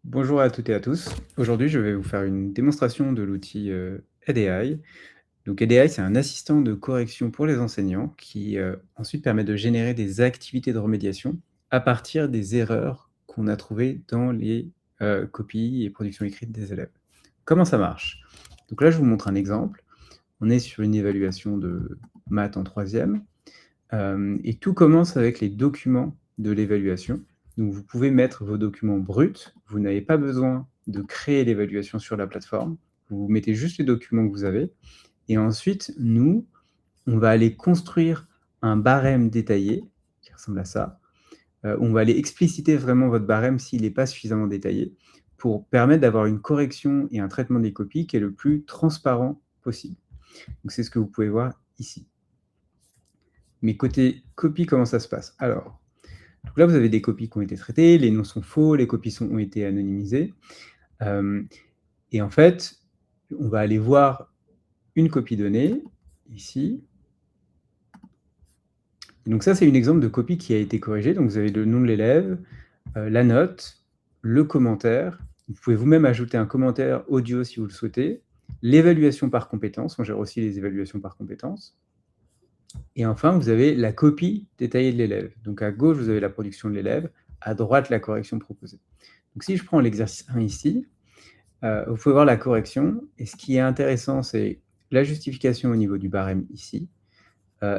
Bonjour à toutes et à tous. Aujourd'hui, je vais vous faire une démonstration de l'outil ADI. Donc ADI, c'est un assistant de correction pour les enseignants qui ensuite permet de générer des activités de remédiation à partir des erreurs qu'on a trouvées dans les copies et productions écrites des élèves. Comment ça marche? Donc là, je vous montre un exemple. On est sur une évaluation de maths en troisième. Et tout commence avec les documents de l'évaluation. Donc vous pouvez mettre vos documents bruts, vous n'avez pas besoin de créer l'évaluation sur la plateforme. Vous mettez juste les documents que vous avez et ensuite nous, on va aller construire un barème détaillé qui ressemble à ça. On va aller expliciter vraiment votre barème s'il n'est pas suffisamment détaillé pour permettre d'avoir une correction et un traitement des copies qui est le plus transparent possible. Donc c'est ce que vous pouvez voir ici. Mais côté copie, comment ça se passe? Alors, donc là, vous avez des copies qui ont été traitées, les noms sont faux, les copies ont été anonymisées. Et en fait, on va aller voir une copie donnée, ici. Et donc ça, c'est un exemple de copie qui a été corrigée. Donc vous avez le nom de l'élève, la note, le commentaire. Vous pouvez vous-même ajouter un commentaire audio si vous le souhaitez. L'évaluation par compétence, on gère aussi les évaluations par compétence. Et enfin, vous avez la copie détaillée de l'élève. Donc à gauche, vous avez la production de l'élève, à droite, la correction proposée. Donc si je prends l'exercice 1 ici, vous pouvez voir la correction. Et ce qui est intéressant, c'est la justification au niveau du barème ici.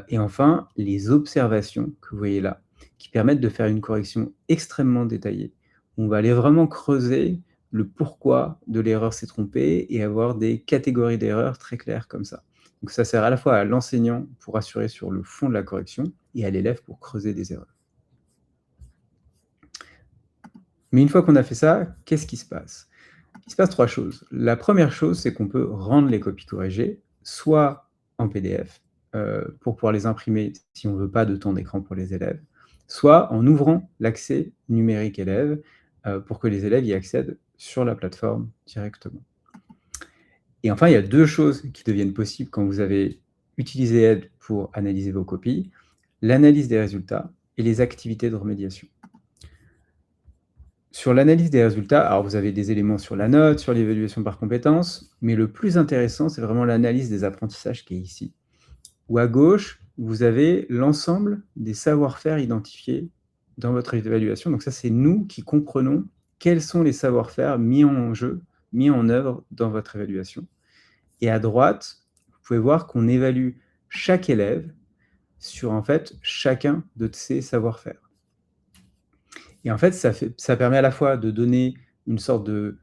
Et enfin, les observations que vous voyez là, qui permettent de faire une correction extrêmement détaillée. On va aller vraiment creuser le pourquoi de l'erreur s'est trompée et avoir des catégories d'erreurs très claires comme ça. Donc ça sert à la fois à l'enseignant pour assurer sur le fond de la correction et à l'élève pour creuser des erreurs. Mais une fois qu'on a fait ça, qu'est-ce qui se passe? Il se passe 3 choses. La première chose, c'est qu'on peut rendre les copies corrigées, soit en PDF, pour pouvoir les imprimer si on ne veut pas de temps d'écran pour les élèves, soit en ouvrant l'accès numérique élève, pour que les élèves y accèdent sur la plateforme directement. Et enfin, il y a 2 choses qui deviennent possibles quand vous avez utilisé Aide pour analyser vos copies: l'analyse des résultats et les activités de remédiation. Sur l'analyse des résultats, alors vous avez des éléments sur la note, sur l'évaluation par compétences, mais le plus intéressant, c'est vraiment l'analyse des apprentissages qui est ici. Où à gauche, vous avez l'ensemble des savoir-faire identifiés dans votre évaluation. Donc ça, c'est nous qui comprenons quels sont les savoir-faire mis en jeu, mis en œuvre dans votre évaluation. Et à droite, vous pouvez voir qu'on évalue chaque élève sur en fait chacun de ces savoir-faire. Et en fait, ça permet à la fois de donner une sorte de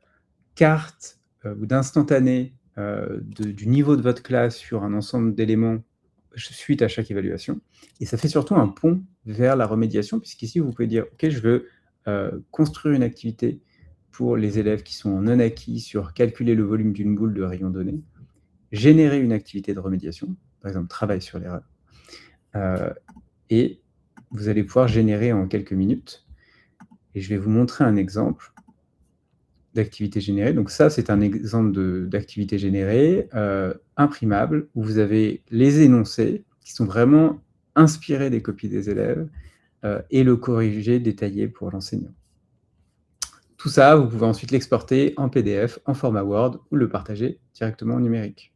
carte ou d'instantané du niveau de votre classe sur un ensemble d'éléments suite à chaque évaluation. Et ça fait surtout un pont vers la remédiation, puisqu'ici, vous pouvez dire, OK, je veux construire une activité pour les élèves qui sont en non acquis sur calculer le volume d'une boule de rayon donné, générer une activité de remédiation, par exemple, travail sur l'erreur, et vous allez pouvoir générer en quelques minutes. Et je vais vous montrer un exemple d'activité générée. Donc ça, c'est un exemple d'activité générée imprimable, où vous avez les énoncés qui sont vraiment inspirés des copies des élèves et le corrigé détaillé pour l'enseignant. Tout ça, vous pouvez ensuite l'exporter en PDF, en format Word ou le partager directement en numérique.